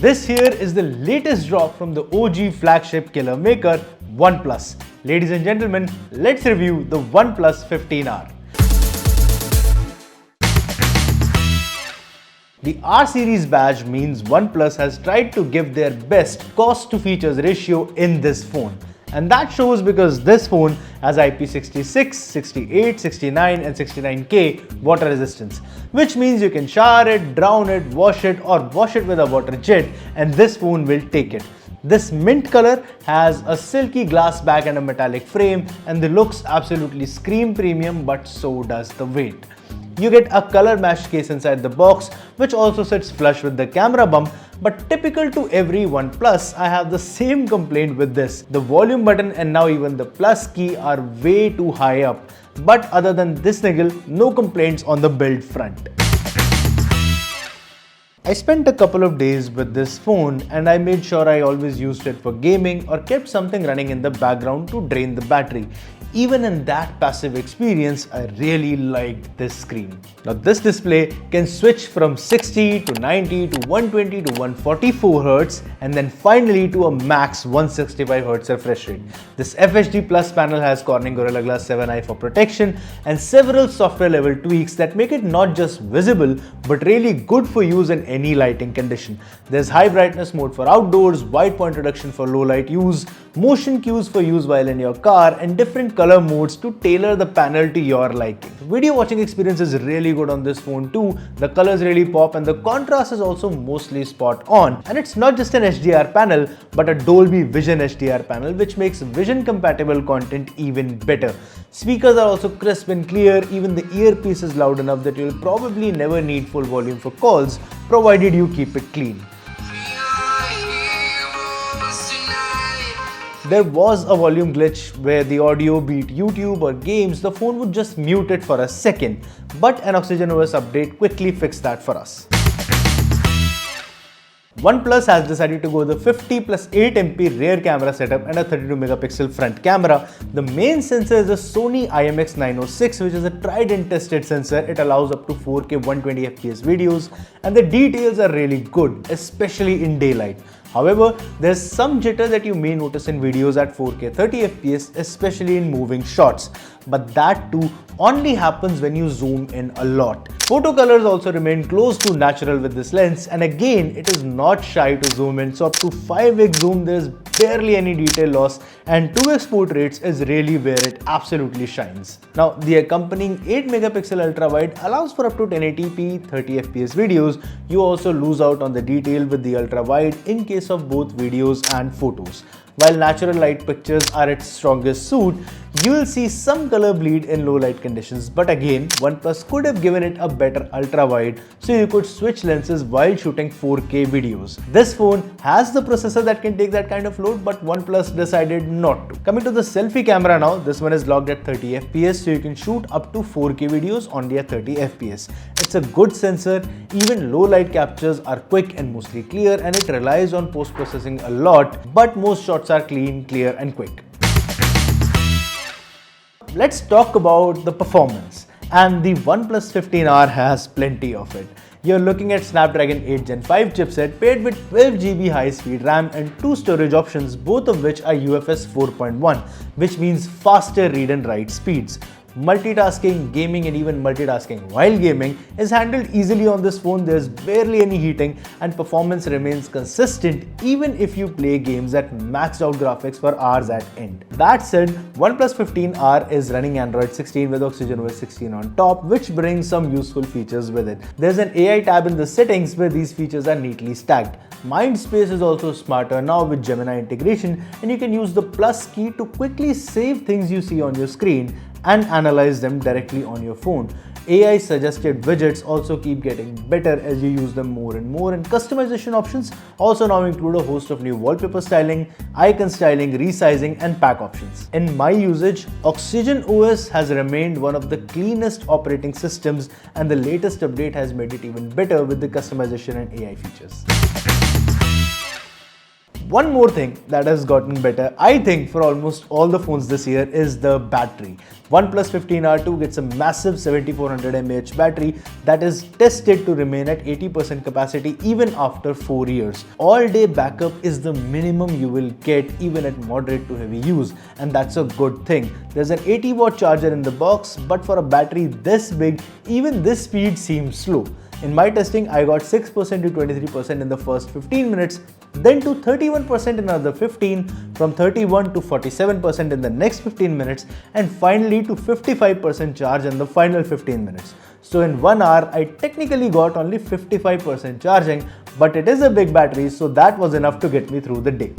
This here is the latest drop from the OG flagship killer maker, OnePlus. Ladies and gentlemen, let's review the OnePlus 15R. The R series badge means OnePlus has tried to give their best cost to features ratio in this phone. And that shows because this phone has IP66, 68, 69 and 69K water resistance, which means you can shower it, drown it, wash it or wash it with a water jet and this phone will take it. This mint color has a silky glass back and a metallic frame and the looks absolutely scream premium, but so does the weight. You get a color matched case inside the box, which also sits flush with the camera bump, but typical to every OnePlus, I have the same complaint with this. The volume button and now even the plus key are way too high up. But other than this niggle, no complaints on the build front. I spent a couple of days with this phone and I made sure I always used it for gaming or kept something running in the background to drain the battery. Even in that passive experience, I really liked this screen. Now this display can switch from 60 to 90 to 120 to 144 Hz and then finally to a max 165 Hz refresh rate. This FHD Plus panel has Corning Gorilla Glass 7i for protection and several software level tweaks that make it not just visible but really good for use in any lighting condition. There's high brightness mode for outdoors, wide point reduction for low light use, motion cues for use while in your car and different color modes to tailor the panel to your liking. Video watching experience is really good on this phone too. The colors really pop and the contrast is also mostly spot on. And it's not just an HDR panel but a Dolby Vision HDR panel, which makes vision compatible content even better. Speakers are also crisp and clear, even the earpiece is loud enough that you'll probably never need full volume for calls, provided you keep it clean. There was a volume glitch where the audio beat YouTube or games, the phone would just mute it for a second, but an OxygenOS update quickly fixed that for us. OnePlus has decided to go the 50 plus 8 MP rear camera setup and a 32 megapixel front camera. The main sensor is a Sony IMX906, which is a tried and tested sensor. It allows up to 4K 120fps videos and the details are really good, especially in daylight. However, there's some jitter that you may notice in videos at 4K 30fps, especially in moving shots. But that too only happens when you zoom in a lot. Photo colors also remain close to natural with this lens, and again it is not shy to zoom in, so up to 5x zoom there's barely any detail loss and 2x portraits is really where it absolutely shines. Now the accompanying 8 megapixel ultra wide allows for up to 1080p 30fps videos. You also lose out on the detail with the ultra wide in case of both videos and photos. While natural light pictures are its strongest suit, you will see some color bleed in low light conditions, but again, OnePlus could have given it a better ultra wide so you could switch lenses while shooting 4K videos. This phone has the processor that can take that kind of load, but OnePlus decided not to. Coming to the selfie camera now, this one is logged at 30fps, so you can shoot up to 4K videos only at 30fps. It's a good sensor, even low light captures are quick and mostly clear, and it relies on post-processing a lot, but most shots are clean, clear and quick. Let's talk about the performance, and the OnePlus 15R has plenty of it. You're looking at Snapdragon 8 Gen 5 chipset paired with 12GB high-speed RAM and 2 storage options, both of which are UFS 4.1, which means faster read and write speeds. Multitasking, gaming and even multitasking while gaming is handled easily on this phone. There's barely any heating and performance remains consistent even if you play games at maxed out graphics for hours at end. That said, OnePlus 15R is running Android 16 with OxygenOS 16 on top, which brings some useful features with it. There's an AI tab in the settings where these features are neatly stacked. Mindspace is also smarter now with Gemini integration, and you can use the plus key to quickly save things you see on your screen and analyze them directly on your phone. AI suggested widgets also keep getting better as you use them more and more, and customization options also now include a host of new wallpaper styling, icon styling, resizing and pack options. In my usage, OxygenOS has remained one of the cleanest operating systems, and the latest update has made it even better with the customization and AI features. One more thing that has gotten better, I think, for almost all the phones this year is the battery. OnePlus 15R2 gets a massive 7400 mAh battery that is tested to remain at 80% capacity even after 4 years. All-day backup is the minimum you will get even at moderate to heavy use, and that's a good thing. There's an 80-watt charger in the box, but for a battery this big, even this speed seems slow. In my testing, I got 6% to 23% in the first 15 minutes, then to 31% in another 15, from 31 to 47% in the next 15 minutes, and finally to 55% charge in the final 15 minutes. So in 1 hour, I technically got only 55% charging, but it is a big battery, so that was enough to get me through the day.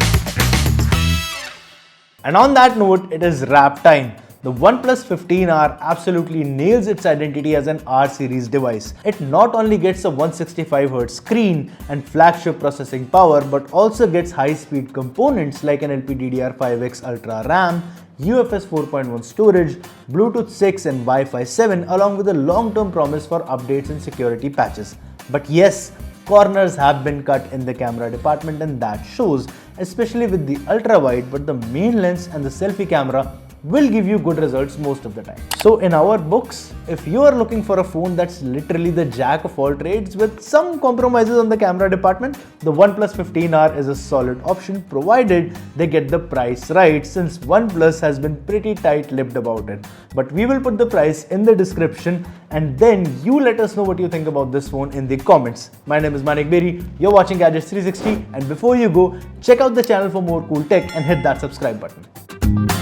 And on that note, it is wrap time. The OnePlus 15R absolutely nails its identity as an R series device. It not only gets a 165Hz screen and flagship processing power, but also gets high-speed components like an LPDDR5X Ultra RAM, UFS 4.1 storage, Bluetooth 6 and Wi-Fi 7, along with a long-term promise for updates and security patches. But yes, corners have been cut in the camera department, and that shows, especially with the ultra-wide, but the main lens and the selfie camera will give you good results most of the time. So in our books, if you are looking for a phone that's literally the jack of all trades with some compromises on the camera department, the OnePlus 15R is a solid option provided they get the price right, since OnePlus has been pretty tight-lipped about it. But we will put the price in the description, and then you let us know what you think about this phone in the comments. My name is Manik Beri, you're watching Gadgets 360, and before you go, check out the channel for more cool tech and hit that subscribe button.